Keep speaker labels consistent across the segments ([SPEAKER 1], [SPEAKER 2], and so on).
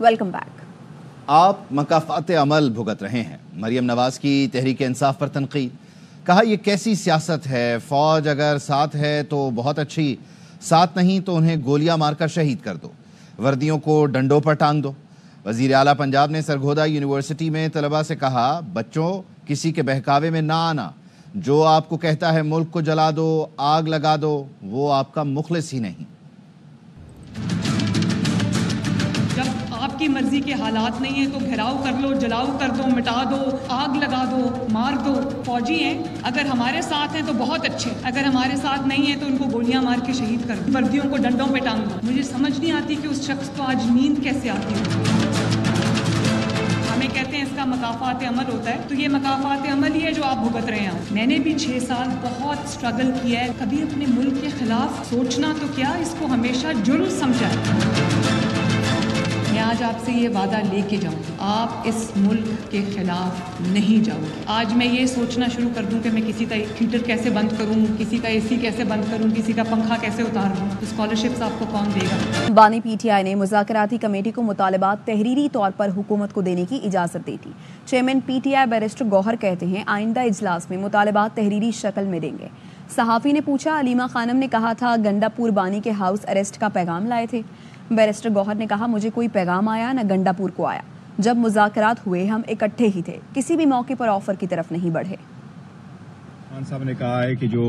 [SPEAKER 1] Welcome back.
[SPEAKER 2] आप मकाफात अमल भुगत रहे हैं। मरियम नवाज की तहरीक इंसाफ पर तनकीद, कहा ये कैसी सियासत है, फौज अगर साथ है तो बहुत अच्छी, साथ नहीं तो उन्हें गोलियां मारकर शहीद कर दो, वर्दियों को डंडों पर टांग दो। वजीर आला पंजाब ने सरगोदा यूनिवर्सिटी में तलबा से कहा, बच्चों किसी के बहकावे में ना आना, जो आपको कहता है मुल्क को जला दो, आग लगा दो, वो आपका मुखलिस ही नहीं।
[SPEAKER 3] जब आपकी मर्जी के हालात नहीं है तो घेराव कर लो, जलाओ कर दो, मिटा दो, आग लगा दो, मार दो। फौजी हैं, अगर हमारे साथ हैं तो बहुत अच्छे, अगर हमारे साथ नहीं है तो उनको गोलियां मार के शहीद कर दो, वर्दियों को डंडों पे टांग दो। मुझे समझ नहीं आती कि उस शख्स को आज नींद कैसे आती है। हमें कहते हैं इसका मकाफात अमल होता है, तो ये मकाफात अमल ही है जो आप भुगत रहे हैं। मैंने भी 6 साल बहुत स्ट्रगल किया है। कभी अपने मुल्क के खिलाफ सोचना तो क्या, इसको हमेशा जुर्म समझा है। मैं आज आपसे ये वादा लेके जाऊँ, आप इस मुल्क के खिलाफ नहीं जाओगे। आज मैं ये सोचना शुरू कर दूं कि मैं किसी का हीटर कैसे बंद करूं, किसी का एसी कैसे बंद करूं, किसी का पंखा कैसे उतार दूं, तो स्कॉलरशिप्स आपको कौन देगा।
[SPEAKER 1] बानी पीटीआई ने मुज़ाकराती कमेटी को मुतालबात तहरीरी तौर पर हुकूमत को देने की इजाज़त दी थी। चेयरमैन पीटीआई बैरिस्टर गौहर कहते हैं, आइंदा इजलास में मुतालबात तहरीरी शक्ल में देंगे। सहाफ़ी ने पूछा, अलीमा खानम ने कहा था गंडापुर बानी के हाउस अरेस्ट का पैगाम लाए थे। बैरिस्टर गौहर ने कहा, मुझे कोई पैगाम आया न गंडापुर को आया। जब मुज़ाकरात हुए हम इकट्ठे ही थे, किसी भी मौके पर ऑफर की तरफ नहीं बढ़े।
[SPEAKER 4] खान साहब ने कहा है कि जो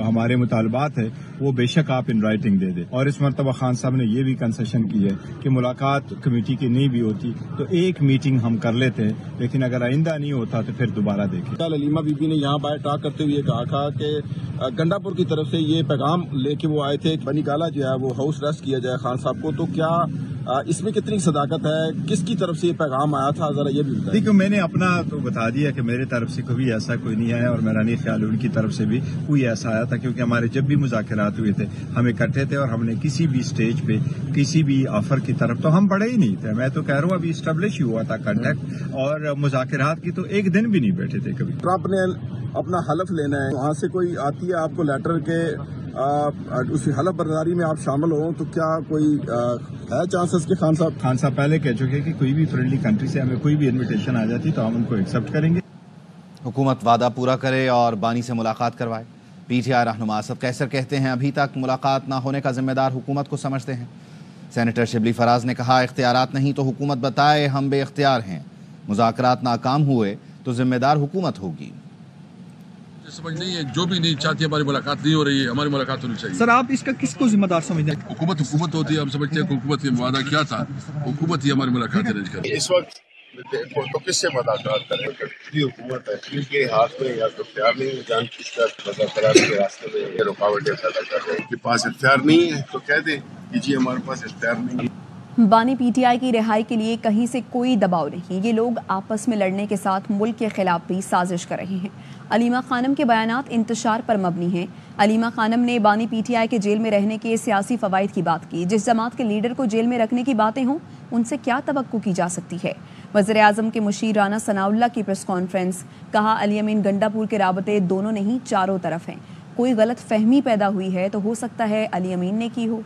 [SPEAKER 4] हमारे मुतालबात है वो बेशक आप इन राइटिंग दे दे, और इस मरतबा खान साहब ने ये भी कंसेशन की है कि मुलाकात कमेटी की नहीं भी होती तो एक मीटिंग हम कर लेते हैं, लेकिन अगर आइंदा नहीं होता तो फिर दोबारा देखें।
[SPEAKER 5] कल अलीमा बीबी ने यहाँ बाहर टॉक करते हुए कहा था कि गंडापुर की तरफ से ये पैगाम लेके वो आए थे, बनी गाला जो है वो हाउस अरेस्ट किया जाए खान साहब को, तो क्या इसमें कितनी सदाकत है, किसकी तरफ से ये पैगाम आया था, जरा ये भी बताइए।
[SPEAKER 4] देखो, मैंने अपना तो बता दिया कि मेरे तरफ से कभी ऐसा कोई नहीं आया, और मेरा नहीं ख्याल उनकी तरफ से भी कोई ऐसा आया था, क्योंकि हमारे जब भी मुज़ाकरात हुए थे हम इकट्ठे थे और हमने किसी भी स्टेज पे किसी भी ऑफर की तरफ तो हम बढ़े ही नहीं थे। मैं तो कह रहा हूँ अभी स्टेब्लिश हुआ था कांटेक्ट, और मुज़ाकरात की तो एक दिन भी नहीं बैठे थे कभी।
[SPEAKER 5] ट्रंप ने अपना हलफ लेना है, वहाँ से कोई आती है आपको लेटर के उस हलफ बर्दारी में आप शामिल हो, तो क्या कोई है चांसेस के खान साहब
[SPEAKER 4] पहले कह चुके कि कोई भी फ्रेंडली कंट्री से हमें कोई भी इन्विटेशन आ जाती तो हम उनको एक्सेप्ट करेंगे।
[SPEAKER 2] हुकूमत वादा पूरा करे और बानी से मुलाकात करवाए। पीटीआई रहनुमा असद कैसर कहते हैं, अभी तक मुलाकात ना होने का जिम्मेदार हुकूमत को समझते हैं। सेनेटर शिबली फराज ने कहा, इख्तियारात नहीं तो हुकूमत बताए, हम बेख्तियार हैं। मुज़ाकरात नाकाम हुए तो जिम्मेदार हुकूमत होगी।
[SPEAKER 6] समझ नहीं है, जो भी नहीं चाहती हमारी मुलाकात नहीं हो रही है, हमारी मुलाकात होनी चाहिए।
[SPEAKER 7] सर, आप इसका किसको जिम्मेदार समझते हैं?
[SPEAKER 6] हुकूमत होती है, हम समझते हैं हुकूमत ने वादा किया था, हुकूमत ही हमारी मुलाकात अरेंज करे।
[SPEAKER 8] इस वक्त तो किससे मुलाकात करें, हुकूमत है उनके हाथ में, या तो इख्तियार नहीं जान मुज़ाकरात के रास्ते में रुकावटें पैदा कर रहे हैं। उनके पास इख्तियार नहीं है तो कह दें कि जी हमारे पास इख्तियार नहीं है।
[SPEAKER 1] बानी पीटीआई की रिहाई के लिए कहीं से कोई दबाव नहीं, ये लोग आपस में लड़ने के साथ मुल्क के खिलाफ भी साजिश कर रहे हैं। अलीमा खानम के बयानात इंतशार पर मबनी हैं। अलीमा खानम ने बानी पीटीआई के जेल में रहने के सियासी फ़वाइद की बात की। जिस जमात के लीडर को जेल में रखने की बातें हों, उनसे क्या तवक्को की जा सकती है। वज़ीर आज़म के मुशीर राना सनाउल्लाह की प्रेस कॉन्फ्रेंस, कहा अली अमीन गंडापुर के राबते दोनों नहीं चारों तरफ हैं। कोई गलत फहमी पैदा हुई है तो हो सकता है अली अमीन ने की हो।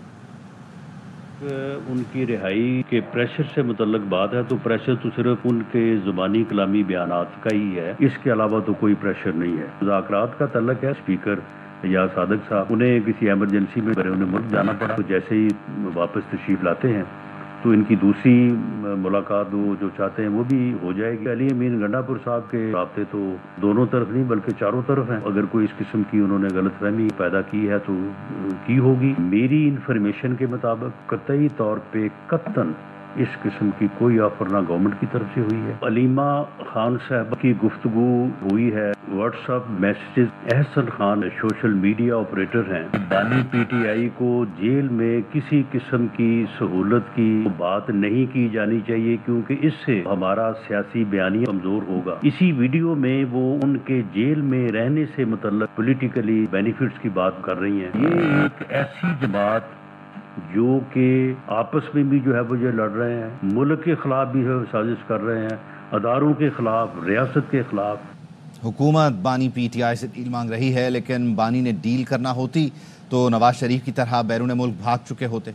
[SPEAKER 9] उनकी रिहाई के प्रेशर से मुतल्लक बात है तो प्रेशर तो सिर्फ उनके ज़ुबानी कलामी बयानात का ही है, इसके अलावा तो कोई प्रेशर नहीं है। मुज़ाकरात का तल्लक है स्पीकर या सादक साहब, उन्हें किसी एमरजेंसी में उन्हें मुल्क जाना पड़ा, तो जैसे ही वापस तशरीफ लाते हैं तो इनकी दूसरी मुलाकात वो जो चाहते हैं वो भी हो जाएगी। अली अमीन गंडापुर साहब के राब्ते तो दोनों तरफ नहीं बल्कि चारों तरफ हैं। अगर कोई इस किस्म की उन्होंने गलतफहमी पैदा की है तो की होगी। मेरी इंफॉर्मेशन के मुताबिक कतई तौर पे कत्तन इस किस्म की कोई ऑफर ना गवर्नमेंट की तरफ से हुई है। अलीमा खान साहब की गुफ्तगू हुई है, WhatsApp messages. Ehsan Khan social media operator हैं। बानी पीटीआई को जेल में किसी किस्म की सहूलत की बात नहीं की जानी चाहिए, क्योंकि इससे हमारा सियासी बयानिया कमजोर होगा। इसी वीडियो में वो उनके जेल में रहने से मुतल्लक पॉलिटिकली बेनिफिट्स की बात कर रही हैं। ये एक ऐसी जमात जो कि आपस में भी जो है वो ये लड़ रहे हैं, मुल्क के खिलाफ भी है साजिश कर रहे हैं, अदारों के खिलाफ, रियासत के खिलाफ।
[SPEAKER 2] हुकूमत बानी पीटीआई से डील मांग रही है, लेकिन बानी ने डील करना होती तो नवाज शरीफ की तरह बैरून मुल्क भाग चुके होते।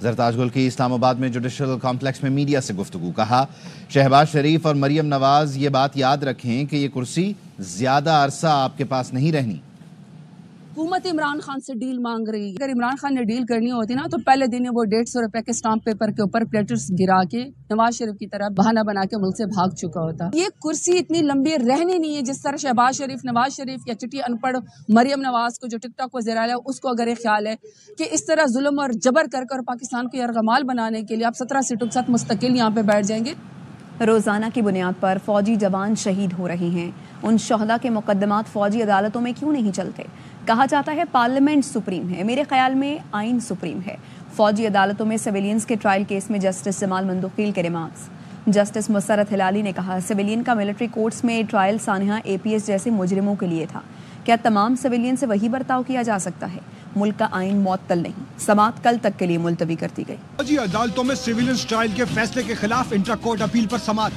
[SPEAKER 2] زرتاج گل کی اسلام آباد میں جوڈیشل کمپلیکس میں میڈیا سے گفتگو. کہا شہباز شریف اور مریم نواز یہ بات یاد رکھیں کہ یہ کرسی زیادہ عرصہ آپ کے پاس نہیں رہنی.
[SPEAKER 10] حکومت عمران خان سے ڈیل مانگ رہی ہے. اگر عمران خان نے ڈیل کرنی ہوتی نا تو پہلے دن وہ 150 روپے کے اسٹامپ پیپر کے اوپر پلیٹرز گرا کے نواز شریف کی طرح بہانہ بنا کے ملک سے بھاگ چکا ہوتا. یہ کرسی اتنی لمبی رہنی نہیں ہے جس طرح شہباز شریف، نواز شریف یا چٹی ان پڑھ مریم نواز کو جو ٹک ٹاک کو زیر ہے اس کو اگر یہ خیال ہے کہ اس طرح ظلم اور جبر کر کر پاکستان کو یرغمال بنانے کے لیے آپ 17 سیٹوں کے ساتھ مستقل یہاں پہ بیٹھ جائیں گے.
[SPEAKER 1] روزانہ کی بنیاد پر فوجی جوان شہید ہو رہے ہیں. ان شہداء کے مقدمات فوجی عدالتوں میں کیوں نہیں چلتے؟ کہا جاتا ہے پارلیمنٹ سپریم ہے. میرے خیال میں آئین سپریم ہے. فوجی عدالتوں میں سویلینز کے ٹرائل کیس میں جسٹس جمال مندوخیل کے ریمارکس. جسٹس مسرت ہلالی نے کہا سویلین کا ملٹری کورٹس میں ٹرائل سانحہ APS جیسے مجرموں کے لیے تھا. کیا تمام سویلین سے وہی برتاؤ کیا جا سکتا ہے؟ ملک کا آئین معطل نہیں. سماعت کل تک کے لیے ملتوی کر دی گئی.
[SPEAKER 11] فوجی عدالتوں میں سویلینز ٹرائل کے فیصلے کے خلاف انٹرا کورٹ اپیل پر سماعت.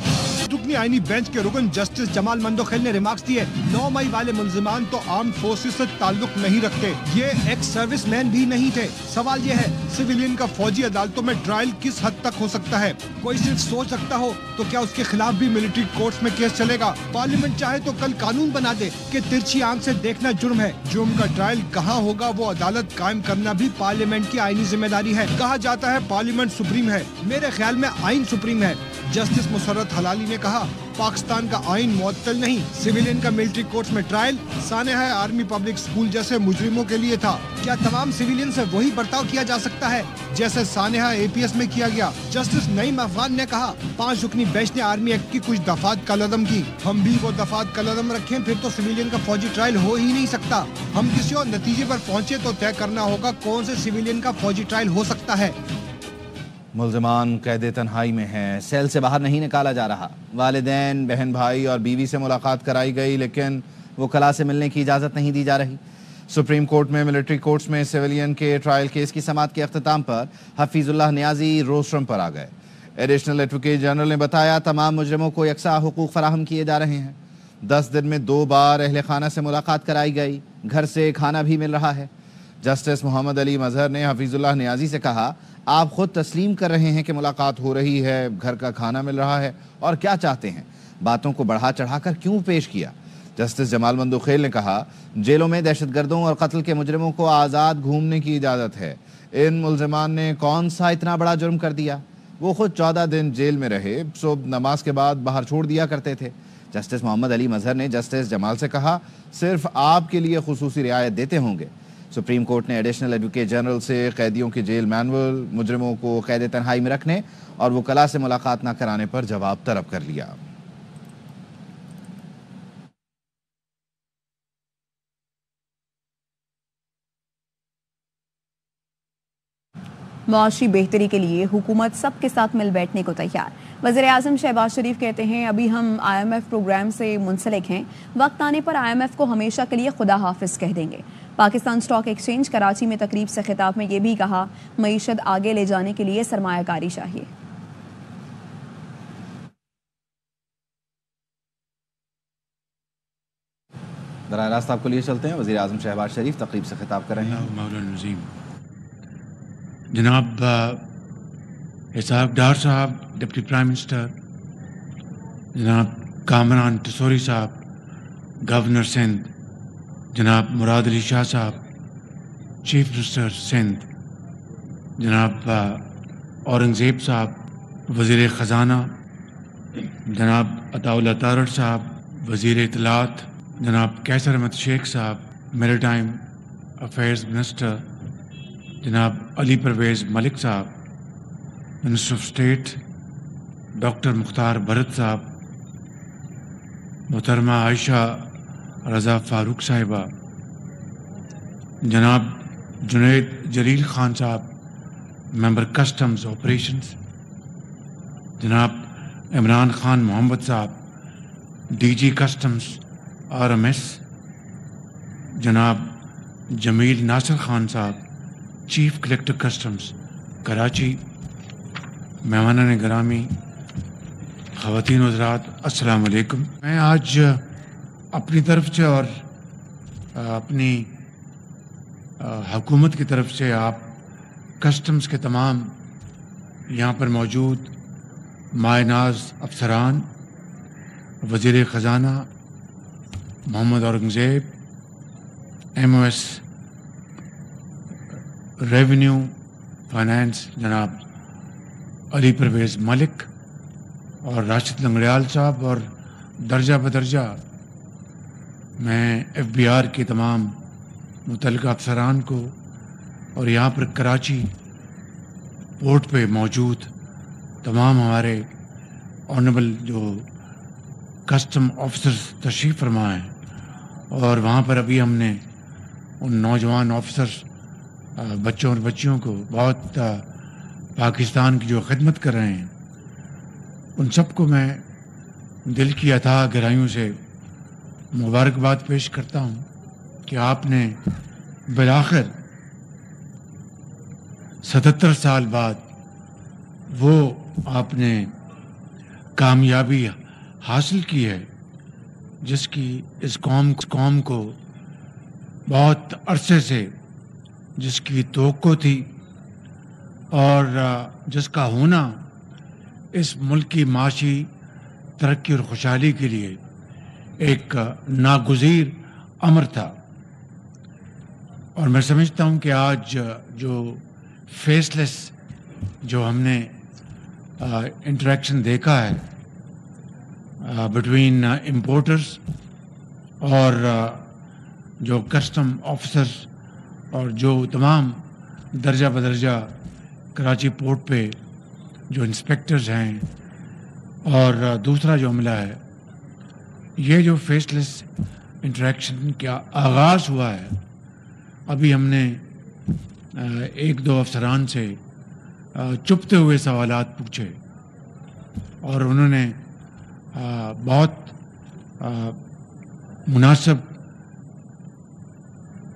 [SPEAKER 11] رکنی آئینی بینچ کے رکن جسٹس جمال مندوخیل نے ریمارکس دیے 9 مئی والے ملزمان تو آرم فورسز سے تعلق نہیں رکھتے، یہ ایکس سروس مین بھی نہیں تھے. سوال یہ ہے سویلین کا فوجی عدالتوں میں ٹرائل کس حد تک ہو سکتا ہے؟ کوئی صرف سوچ سکتا ہو تو کیا اس کے خلاف بھی ملٹری کورٹس میں کیس چلے گا؟ پارلیمنٹ چاہے تو کل قانون بنا دے کہ ترچھی آنکھ سے دیکھنا جرم ہے. جرم کا ٹرائل کہاں ہوگا وہ عدالت قائم کرنا بھی پارلیمنٹ کی آئینی ذمہ داری ہے. کہا جاتا ہے پارلیمنٹ سپریم ہے. میرے خیال میں آئین سپریم ہے. جسٹس مسرت ہلالی نے کہا پاکستان کا آئین معطل نہیں. سویلین کا ملٹری کورٹس میں ٹرائل سانحہ آرمی پبلک اسکول جیسے مجرموں کے لیے تھا. کیا تمام سویلین سے وہی برتاؤ کیا جا سکتا ہے جیسے سانحہ APS میں کیا گیا؟ جسٹس نعیم افغان نے کہا 5 رکنی بینچ نے آرمی ایکٹ کی کچھ دفعات کالعدم کی. ہم بھی وہ دفعات کالعدم رکھیں پھر تو سویلین کا فوجی ٹرائل ہو ہی نہیں سکتا. ہم کسی اور نتیجے پر پہنچے تو طے کرنا ہوگا کون سے سویلین کا فوجی ٹرائل ہو سکتا ہے.
[SPEAKER 2] ملزمان قید تنہائی میں ہیں، سیل سے باہر نہیں نکالا جا رہا. والدین، بہن بھائی اور بیوی سے ملاقات کرائی گئی لیکن وکلاء سے ملنے کی اجازت نہیں دی جا رہی. سپریم کورٹ میں ملٹری کورٹس میں سویلین کے ٹرائل کیس کی سماعت کے اختتام پر حفیظ اللہ نیازی روسٹرم پر آ گئے. ایڈیشنل ایڈوکیٹ جنرل نے بتایا تمام مجرموں کو یکساں حقوق فراہم کیے جا رہے ہیں. 10 دن میں 2 بار اہل خانہ سے ملاقات کرائی گئی، گھر سے کھانا بھی مل رہا ہے. جسٹس محمد علی مظہر نے حفیظ اللہ نیازی سے کہا آپ خود تسلیم کر رہے ہیں کہ ملاقات ہو رہی ہے، گھر کا کھانا مل رہا ہے، اور کیا چاہتے ہیں؟ باتوں کو بڑھا چڑھا کر کیوں پیش کیا؟ جسٹس جمال مندوخیل نے کہا جیلوں میں دہشت گردوں اور قتل کے مجرموں کو آزاد گھومنے کی اجازت ہے. ان ملزمان نے کون سا اتنا بڑا جرم کر دیا؟ وہ خود 14 دن جیل میں رہے، صبح نماز کے بعد باہر چھوڑ دیا کرتے تھے. جسٹس محمد علی مظہر نے جسٹس جمال سے کہا صرف آپ کے لیے خصوصی رعایت دیتے ہوں گے. سپریم کورٹ نے ایڈیشنل ایڈوکیٹ جنرل سے قیدیوں کے جیل مینول، مجرموں کو قید تنہائی میں رکھنے اور وکلاء سے ملاقات نہ کرانے پر جواب طلب کر لیا.
[SPEAKER 1] معاشی بہتری کے لیے حکومت سب کے ساتھ مل بیٹھنے کو تیار. وزیر اعظم شہباز شریف کہتے ہیں ابھی ہم IMF پروگرام سے منسلک ہیں، وقت آنے پر IMF کو ہمیشہ کے لیے خدا حافظ کہہ دیں گے. پاکستان اسٹاک ایکسچینج کراچی میں تقریب سے خطاب میں یہ بھی کہا معیشت آگے لے جانے کے لیے سرمایہ کاری چاہیے.
[SPEAKER 2] براہ راست آپ کو لیے چلتے ہیں. وزیر اعظم شہباز شریف تقریب سے خطاب کر رہے ہیں.
[SPEAKER 12] مولانا نظیم جناب اسحاق ڈار صاحب ڈپٹی پرائم منسٹر، جناب کامران ٹسوری صاحب گورنر سندھ، جناب مراد علی شاہ صاحب چیف منسٹر سندھ، جناب اورنگزیب صاحب وزیر خزانہ، جناب عطاء اللہ تارڑ صاحب وزیر اطلاعات، جناب کیسر احمد شیخ صاحب میریٹائم افیئرز منسٹر، جناب علی پرویز ملک صاحب منسٹر آف اسٹیٹ، ڈاکٹر مختار بھرت صاحب، محترمہ عائشہ رضا فاروق صاحبہ، جناب جنید جلیل خان صاحب ممبر کسٹمز آپریشنز، جناب عمران خان محمد صاحب DG کسٹمز RMS، جناب جمیل ناصر خان صاحب چیف کلیکٹر کسٹمز کراچی، مہمانان گرامی، خواتین حضرات، السلام علیکم. میں آج اپنی طرف سے اور اپنی حکومت کی طرف سے آپ کسٹمز کے تمام یہاں پر موجود مائناز افسران، وزیر خزانہ Muhammad Aurangzeb, MOS revenue finance جناب علی پرویز ملک اور راشد لنگڑیال صاحب، اور درجہ بدرجہ میں FBR کے تمام متعلقہ افسران کو، اور یہاں پر کراچی پورٹ پہ موجود تمام ہمارے آنریبل جو کسٹم آفیسرز تشریف فرما ہیں، اور وہاں پر ابھی ہم نے ان نوجوان آفیسرز بچوں اور بچیوں کو بہت پاکستان کی جو خدمت کر رہے ہیں، ان سب کو میں دل کی اتھاہ گہرائیوں سے مبارکباد پیش کرتا ہوں کہ آپ نے بالآخر 77 سال بعد وہ آپ نے کامیابی حاصل کی ہے جس کی اس قوم کو بہت عرصے سے جس کی توقع تھی، اور جس کا ہونا اس ملک کی معاشی ترقی اور خوشحالی کے لیے ایک ناگزیر امر تھا۔ اور میں سمجھتا ہوں کہ آج جو فیس لیس جو ہم نے انٹریکشن دیکھا ہے بٹوین امپورٹرز اور جو کسٹم آفیسرز اور جو تمام درجہ بدرجہ کراچی پورٹ پہ جو انسپیکٹرز ہیں اور دوسرا جو عملہ ہے، یہ جو فیس لیس انٹریکشن کا آغاز ہوا ہے، ابھی ہم نے ایک دو افسران سے چپتے ہوئے سوالات پوچھے اور انہوں نے بہت مناسب،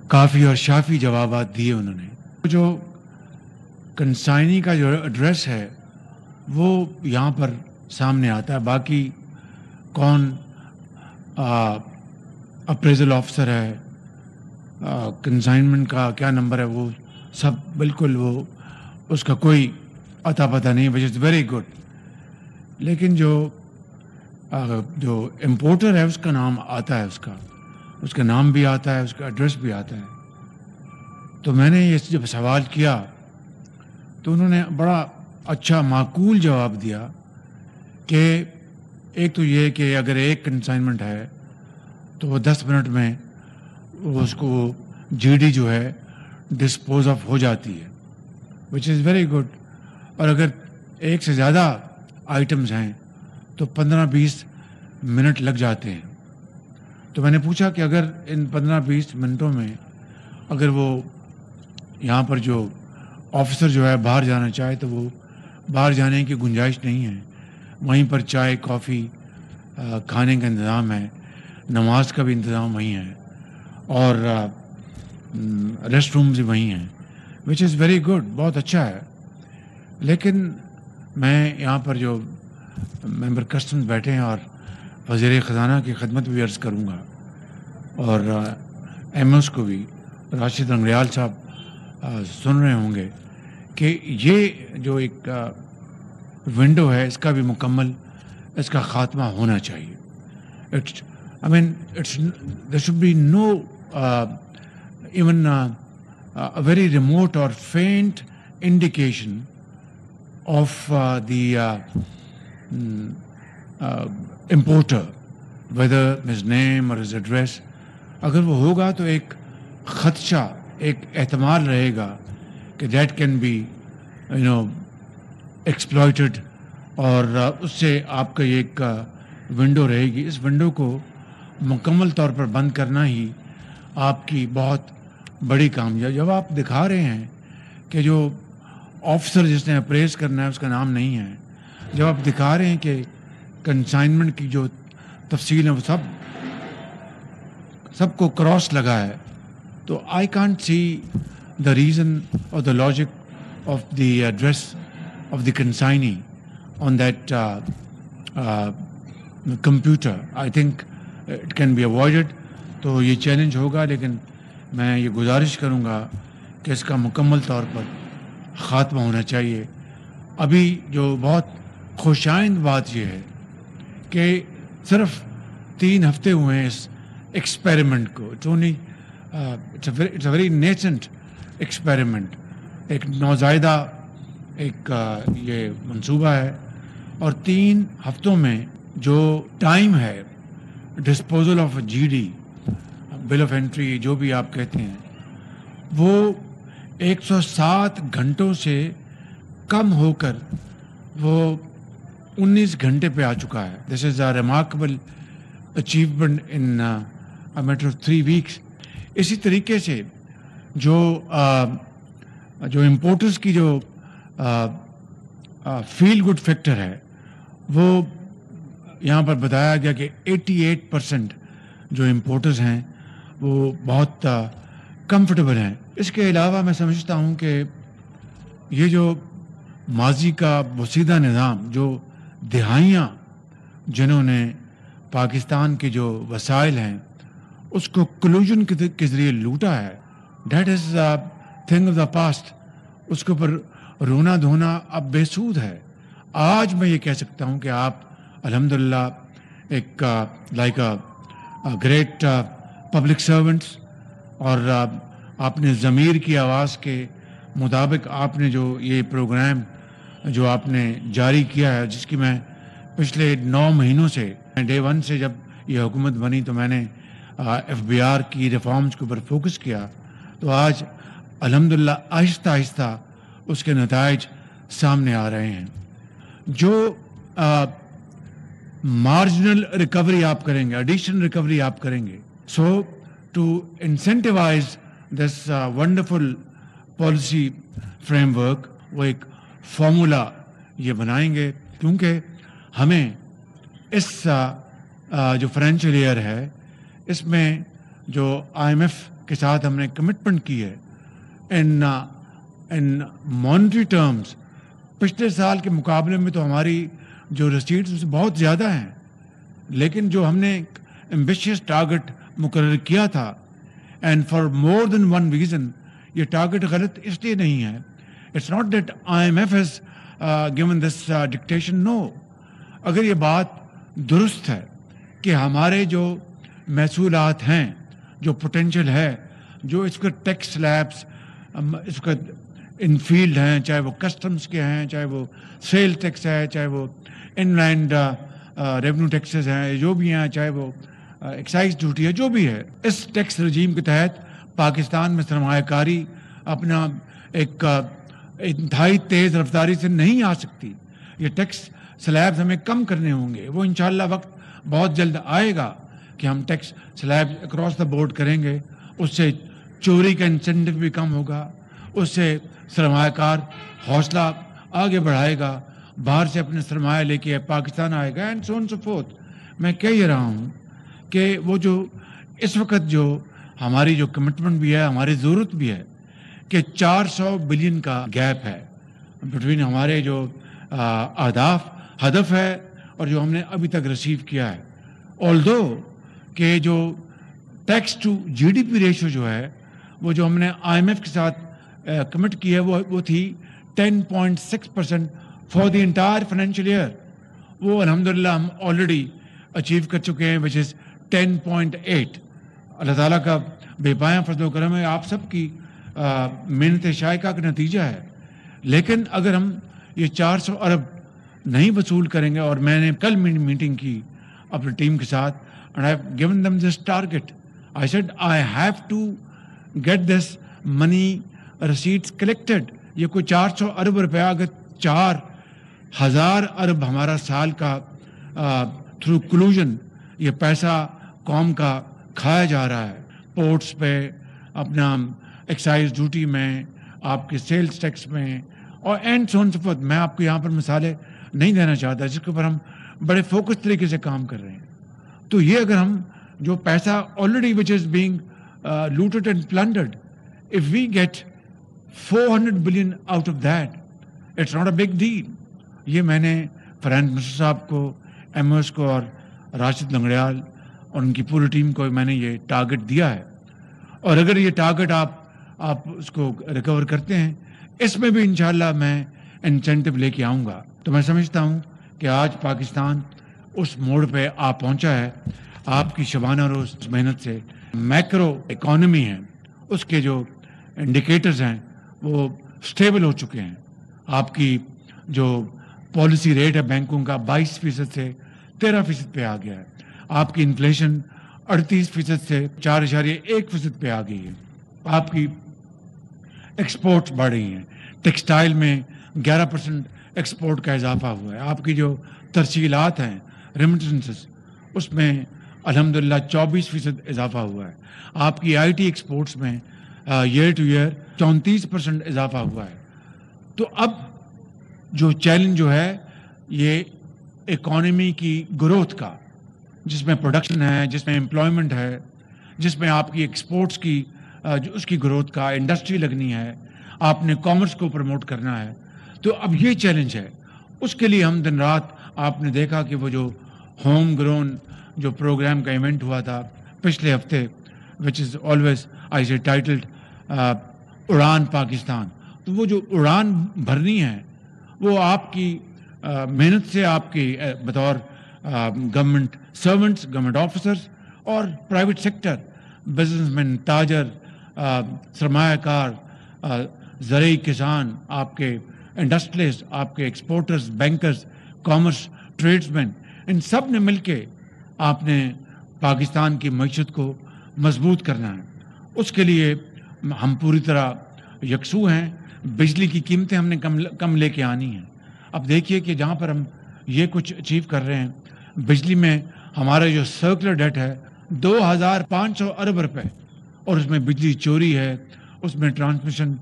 [SPEAKER 12] کافی اور شافی جوابات دیے انہوں نے۔ جو کنسائنی کا جو ایڈریس ہے وہ یہاں پر سامنے آتا ہے، باقی کون اپریزل آفیسر ہے، کنسائنمنٹ کا کیا نمبر ہے، وہ سب بالکل وہ اس کا کوئی اتا پتہ نہیں، وچ از ویری گڈ۔ لیکن جو امپورٹر ہے اس کا نام آتا ہے، اس کا نام بھی آتا ہے، اس کا ایڈریس بھی آتا ہے۔ تو میں نے یہ جب سوال کیا تو انہوں نے بڑا اچھا معقول جواب دیا کہ ایک تو یہ کہ اگر ایک کنسائنمنٹ ہے تو وہ 10 منٹ میں اس کو GD جو ہے ڈسپوز آف ہو جاتی ہے، وچ از ویری گڈ۔ اور اگر ایک سے زیادہ آئٹمز ہیں تو 15-20 منٹ لگ جاتے ہیں۔ تو میں نے پوچھا کہ اگر ان 15-20 منٹوں میں اگر وہ یہاں پر جو آفیسر جو ہے باہر جانا چاہے تو وہ باہر جانے کی گنجائش نہیں ہے، وہیں پر چائے کافی کھانے کا انتظام ہے، نماز کا بھی انتظام وہیں ہے، اور ریسٹ رومز بھی وہیں ہیں، وچ از ویری گڈ، بہت اچھا ہے۔ لیکن میں یہاں پر جو ممبر کسٹمز بیٹھے ہیں اور وزیر خزانہ کی خدمت بھی عرض کروں گا، اور MOS کو بھی، راشد لنگڑیال صاحب سن رہے ہوں گے کہ یہ جو ایک ونڈو ہے اس کا بھی مکمل اس کا خاتمہ ہونا چاہیے۔ there should be no even a very remote or faint indication of the importer, whether his name or his address. اگر وہ ہوگا تو ایک خدشہ، ایک احتمال رہے گا کہ دیٹ کین بی ایکسپلائٹڈ، اور اس سے آپ کا ایک ونڈو رہے گی۔ اس ونڈو کو مکمل طور پر بند کرنا ہی آپ کی بہت بڑی کامیابی۔ جب آپ دکھا رہے ہیں کہ جو آفیسر جس نے اپریز کرنا ہے اس کا نام نہیں ہے، جب آپ دکھا رہے ہیں کہ کنسائنمنٹ کی جو تفصیل ہے وہ سب کو کراس لگا ہے، تو I can't see the reason اور the logic of the address of the consignee on that computer. I think it can be avoided. تو یہ چیلنج ہوگا، لیکن میں یہ گزارش کروں گا کہ اس کا مکمل طور پر ख़ात्मा होना चाहिए। अभी जो बहुत खुशाइंद बात यह है कि सिर्फ 3 हफ्ते हुए हैं इस एक्सपेरिमेंट को। It's a very nascent experiment, एक नौज़ायदा एक ये मंसूबा है, और 3 हफ्तों में जो टाइम है disposal of GD, bill of entry, जो भी आप कहते हैं, वो 107 घंटों से कम होकर वो 19 घंटे पे आ चुका है। This is a remarkable achievement in a matter of 3 weeks. इसी तरीके से जो इम्पोर्टर्स की जो फील गुड फैक्टर है, वो यहाँ पर बताया गया कि 88% जो इम्पोर्टर्स हैं वो बहुत कंफर्टेबल हैं। इसके अलावा मैं समझता हूँ कि ये जो माजी का वसीदा निज़ाम, जो दिहाइयाँ जिन्होंने पाकिस्तान के जो वसाइल हैं उसको कलूजन के ज़रिए लूटा है, that is thing of the past. उसके ऊपर रोना धोना अब बेसूद है। आज मैं ये कह सकता हूँ कि आप अल्हम्दुलिल्लाह एक like a great public servants, और आपने ज़मीर की आवाज़ के मुताबिक आपने जो ये प्रोग्राम जो आपने जारी किया है, जिसकी मैं पिछले 9 महीनों से, डे 1 से जब ये हुकूमत बनी तो मैंने FBR की रिफॉर्म्स के ऊपर फोकस किया, तो आज अल्हम्दुलिल्लाह आहिस्ता आहिस्ता उसके नताइज सामने आ रहे हैं। जो मार्जिनल रिकवरी आप करेंगे, एडिशनल रिकवरी आप करेंगे, so to incentivize this wonderful policy framework, वो एक फॉर्मूला ये बनाएंगे, क्योंकि हमें इस जो फाइनेंशियल ईयर है इसमें जो IMF के साथ हमने कमिटमेंट की है इन मॉनेटरी टर्म्स, पिछले साल के मुकाबले में तो हमारी जो रसीट्स बहुत ज़्यादा हैं, लेकिन जो हमने एम्बिशियस टारगेट मुकर्रर किया था, and for more than one reason, ये टारगेट गलत इसलिए नहीं है, it's not that IMF has given this dictation, no. अगर ये बात दुरुस्त है कि हमारे जो महसूलात हैं, जो पोटेंशियल है, जो इसके टैक्स स्लैब्स इसका इनफील्ड हैं, चाहे वो कस्टम्स के हैं, चाहे वो सेल टैक्स है, चाहे वो इनलैंड रेवेन्यू टैक्सेस हैं, जो भी हैं, चाहे वो एक्साइज ड्यूटी है, जो भी है, इस टैक्स रजीम के तहत पाकिस्तान में सरमायाकारी अपना एक इंतहाई तेज़ रफ्तारी से नहीं आ सकती। ये टैक्स स्लैब्स हमें कम करने होंगे, वो इंशाअल्लाह वक्त बहुत जल्द आएगा कि हम tax slab across the board करेंगे। उससे चोरी का इंसेंटिव भी कम होगा, उससे सरमायाकार हौसला आगे बढ़ाएगा, बाहर से अपने सरमाया लेके पाकिस्तान आएगा, and so on so fourth. मैं कह ही रहा हूँ कि वो जो इस वक्त जो हमारी जो कमिटमेंट भी है, हमारी ज़रूरत भी है कि 400 बिलियन का गैप है बिटवीन हमारे जो हदफ है और जो हमने अभी तक रिसीव किया है। ऑल्दो कि जो टैक्स टू GDP रेशो जो है, वो जो हमने IMF के साथ कमिट की है, वो थी 10.6% for the entire financial year. वो अल्हम्दुलिल्लाह हम ऑलरेडी अचीव कर चुके हैं, विच इज़ 10.8। अल्लाह ताला का बेपाया फजल करम है, आप सब की मेहनत शायका का नतीजा है। लेकिन अगर हम ये 400 अरब नहीं वसूल करेंगे, और मैंने कल मीटिंग की अपनी टीम के साथ, and I have given them this target. I said I have to get this money receipts collected. ये कोई 400 अरब रुपया, अगर 4,000 अरब हमारा साल का थ्रू कलूजन ये पैसा कौम का खाया जा रहा है, पोर्ट्स पे, अपना एक्साइज ड्यूटी में, आपके सेल्स टैक्स में, और and so on so fourth. मैं आपको यहाँ पर मिसालें नहीं देना चाहता, जिसके ऊपर हम बड़े फोकस तरीके से काम कर रहे हैं। तो ये अगर हम जो पैसा already which is being looted and plundered, if we get 400 billion out of that, it's not a big deal. ये मैंने फाइनेंस मिनिस्टर साहब को, MOS को और राशिद लंगड़ियाल और उनकी पूरी टीम को मैंने ये टारगेट दिया है। और अगर ये टारगेट आप उसको रिकवर करते हैं इसमें भी इंशाल्लाह मैं इंसेंटिव लेके आऊँगा। तो मैं समझता हूँ कि आज पाकिस्तान उस मोड़ पे आ पहुँचा है। आपकी शबाना रोज मेहनत से मैक्रो इकोनॉमी है, उसके जो इंडिकेटर्स हैं वो स्टेबल हो चुके हैं। आपकी जो पॉलिसी रेट है बैंकों का 22% से 13% पे आ गया है। आपकी इन्फ्लेशन 38% से 4.1% पे आ गई है। आपकी एक्सपोर्ट्स बढ़ रही हैं। टेक्सटाइल में 11% एक्सपोर्ट का इजाफा हुआ है। आपकी जो तरसीलात हैं रेमिटेंसेस, उसमें अल्हम्दुलिल्लाह 24% इजाफा हुआ है। आपकी IT एक्सपोर्ट्स में ईयर टू ईयर 34% इजाफा हुआ है। तो अब जो चैलेंज जो है ये इकोनॉमी की ग्रोथ का, जिसमें प्रोडक्शन है, जिसमें एम्प्लॉयमेंट है, जिसमें आपकी एक्सपोर्ट्स की जो उसकी ग्रोथ का, इंडस्ट्री लगनी है, आपने कॉमर्स को प्रमोट करना है। तो अब ये चैलेंज है। उसके लिए हम दिन रात, आपने देखा कि वो जो होम ग्रोन जो प्रोग्राम का इवेंट हुआ था पिछले हफ्ते, विच इज़ ऑलवेज आई से टाइटल्ड उड़ान पाकिस्तान, तो वो जो उड़ान भरनी है वो आपकी मेहनत से, आपकी बतौर गवर्नमेंट सर्वेंट्स, गवर्नमेंट ऑफिसर्स और प्राइवेट सेक्टर, बिजनेसमैन, ताजर, सरमायाकार, ज़रूरी किसान, आपके इंडस्ट्रियलिस्ट, आपके एक्सपोर्टर्स, बैंकर्स, कॉमर्स, ट्रेड्समैन, इन सब ने मिलके आपने पाकिस्तान की मईशत को मजबूत करना है। उसके लिए हम पूरी तरह यकसू हैं। बिजली की कीमतें हमने कम लेके आनी हैं। अब देखिए कि जहाँ पर हम ये कुछ अचीव कर रहे हैं, बिजली में हमारा जो सर्कुलर डेट है 2500 अरब रुपए, और उसमें बिजली चोरी है, उसमें ट्रांसमिशन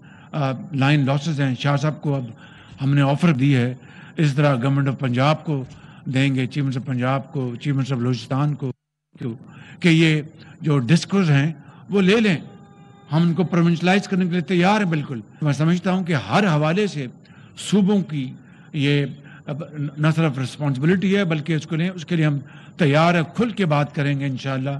[SPEAKER 12] लाइन लॉसेस हैं। शाह साहब को अब हमने ऑफर दी है, इस तरह गवर्नमेंट ऑफ पंजाब को देंगे, चीफ मिनिस्टर पंजाब को, चीफ मिनिस्टर बलूचिस्तान को, कि ये जो डिस्कोस हैं वो ले लें। हम उनको प्रोविंशलाइज करने के लिए तैयार हैं। बिल्कुल मैं समझता हूं कि हर हवाले से सूबों की ये न सिर्फ रिस्पॉन्सिबिलिटी है, बल्कि उसके लिए हम तैयार है। खुल के बात करेंगे इंशाल्लाह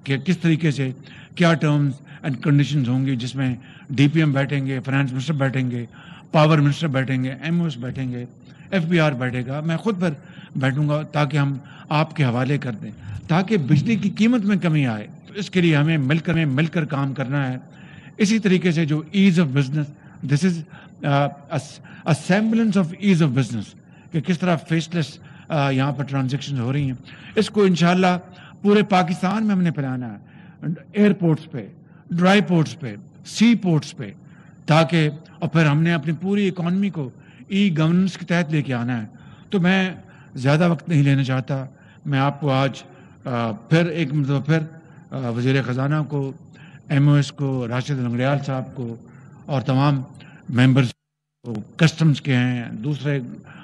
[SPEAKER 12] कि किस तरीके से क्या टर्म्स एंड कंडीशंस होंगी, जिसमें DPM बैठेंगे, फाइनेंस मिनिस्टर बैठेंगे, पावर मिनिस्टर बैठेंगे, MOS बैठेंगे, FBR बैठेगा, मैं खुद पर बैठूंगा, ताकि हम आपके हवाले कर दें, ताकि बिजली की कीमत में कमी आए। तो इसके लिए हमें मिलकर काम करना है। इसी तरीके से जो ease of business, this is a semblance of ease of business, कि किस तरह फेसलेस यहाँ पर ट्रांजेक्शन हो रही हैं, इसको इंशाल्लाह पूरे पाकिस्तान में हमने फैलाना है, एयरपोर्ट्स पे, ड्राई पोर्ट्स पे, सी पोर्ट्स पे, ताकि और फिर हमने अपनी पूरी इकॉनमी को ई गवर्नेंस के तहत लेके आना है। तो मैं ज़्यादा वक्त नहीं लेना चाहता। मैं आपको आज फिर एक मतलब फिर वज़ीर ख़जाना को, MOS को, राशिद लंगड़ियाल साहब को और तमाम मेंबर्स को, कस्टम्स के हैं, दूसरे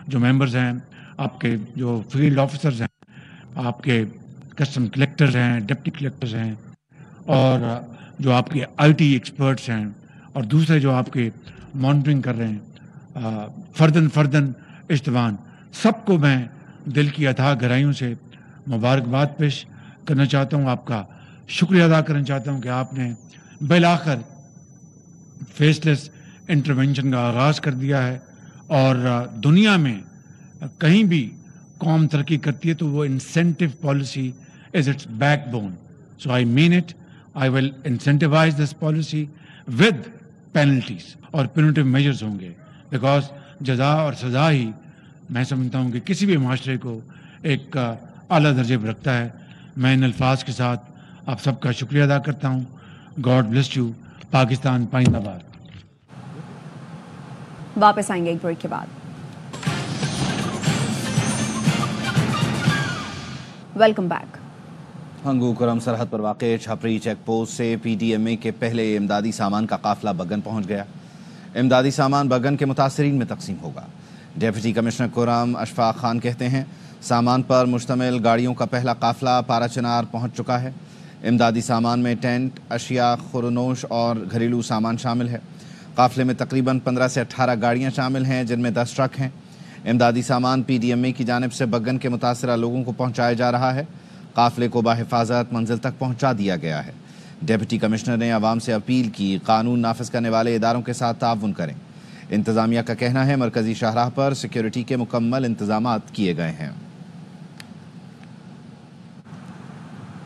[SPEAKER 12] जो मेंबर्स हैं, आपके जो फील्ड ऑफिसर्स हैं, आपके कस्टम कलेक्टर्स हैं, डिप्टी कलेक्टर्स हैं, और जो आपके IT एक्सपर्ट्स हैं, और दूसरे जो आपके मॉनिटरिंग कर रहे हैं, फर्दन इश्तवान, सबको मैं दिल की अथाह गहराइयों से मुबारकबाद पेश करना चाहता हूँ। आपका शुक्रिया अदा करना चाहता हूँ कि आपने बिलाखिर फेसलेस इंटरवेंशन का आगाज़ कर दिया है। और दुनिया में कहीं भी कौम तरक्की करती है तो वो incentive policy is its backbone. So I mean it, I will incentivize this policy with penalties, और पेनल्टिव मेजर्स होंगे, बिकॉज जजा और सजा ही मैं समझता हूँ कि किसी भी माशरे को एक आला दर्जे पर रखता है। मैं इन अल्फाज के साथ आप सबका शुक्रिया अदा करता हूँ। God bless you. पाकिस्तान पाइंदाबाद।
[SPEAKER 1] वापस आएंगे एक ब्रेक के बाद। Welcome back.
[SPEAKER 2] हंगू कुरम सरहद पर वाक़े छपरी चेक पोस्ट से PDMA के पहले इमदादी सामान का काफिला बगन पहुंच गया। इमदादी सामान बगन के मुतासरीन में तकसीम होगा। डिप्टी कमिश्नर कुरम अशफाक खान कहते हैं सामान पर मुश्तमिल गाड़ियों का पहला काफिला पाराचनार पहुंच चुका है। इमदादी सामान में टेंट, अशिया, खुरनोश और घरेलू सामान शामिल है। काफिले में तकरीबन 15 से 18 गाड़ियाँ शामिल हैं, जिनमें 10 ट्रक हैं। इमदादी सामान PDMA की जानिब से बगन के मुतासरा लोगों को पहुँचाया जा रहा है। काफिले को बाहिफाजत मंजिल तक पहुँचा दिया गया है। डिप्टी कमिश्नर ने आवाम से अपील की कानून नाफिज करने वाले इदारों के साथ ताउन करें। इंतजामिया का कहना है मरकजी शाहराह पर सिक्योरिटी के मुकम्मल इंतजामात किए गए हैं।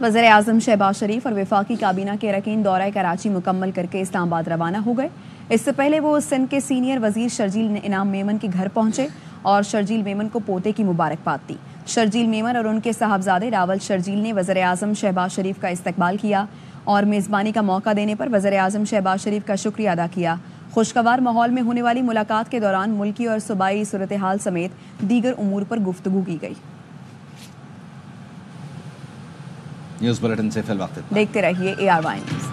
[SPEAKER 1] वज़ीर आज़म शहबाज शरीफ और वफाकी काबीना के अरकान दौरा कराची मुकम्मल करके इस्लामाबाद रवाना हो गए। इससे पहले वो सिंध के सीनियर वजीर शर्जील इनाम मेमन के घर पहुंचे और शर्जील मेमन को पोते की मुबारकबाद दी। शर्जील मेमन और उनके साहबजादे रावल शर्जील ने वज़ीर आज़म शहबाज शरीफ का इस्तकबाल किया और मेज़बानी का मौका देने पर वज़ीर आज़म शहबाज शरीफ का शुक्रिया अदा किया। खुशगवार माहौल में होने वाली मुलाकात के दौरान मुल्की और सूबाई सूरत हाल समेत दीगर उमूर पर गुफ्तगू की गई।
[SPEAKER 2] न्यूज़ बुलेटिन से फिल वक्त
[SPEAKER 1] देखते रहिए ARY न्यूज़।